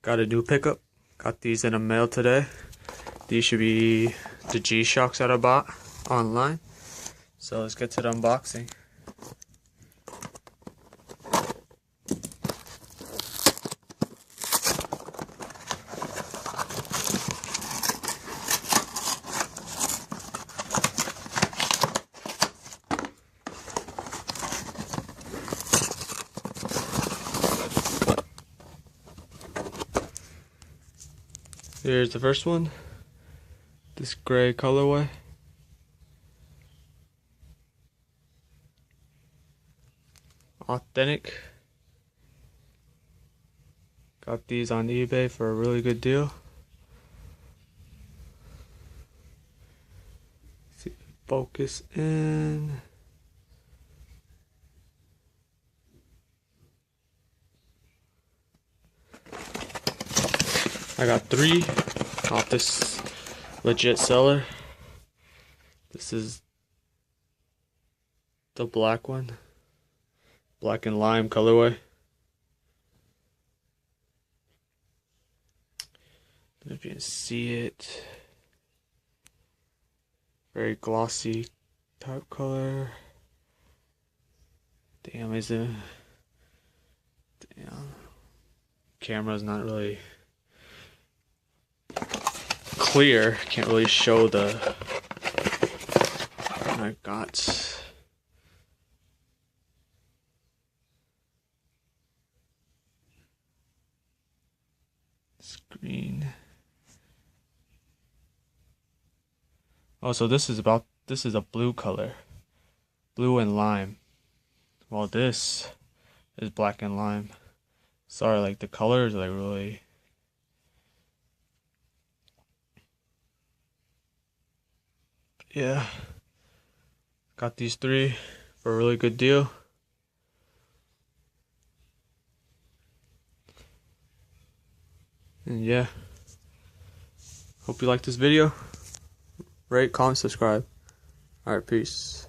Got a new pickup. Got these in the mail today. These should be the G-Shocks that I bought online. So let's get to the unboxing. Here's the first one. This gray colorway. Authentic. Got these on eBay for a really good deal. See, focus in. I got 3 off this legit seller. This is the black one. Black and lime colorway. If you can see it. Very glossy type color. Damn, is it? Damn. Camera's not really clear. Can't really show the what I got. Screen. Oh, so this is a blue color. Blue and lime. Well, this is black and lime. Sorry, like the colors like really. Yeah. Got these 3 for a really good deal. And yeah. Hope you like this video. Rate, comment, subscribe. Alright, peace.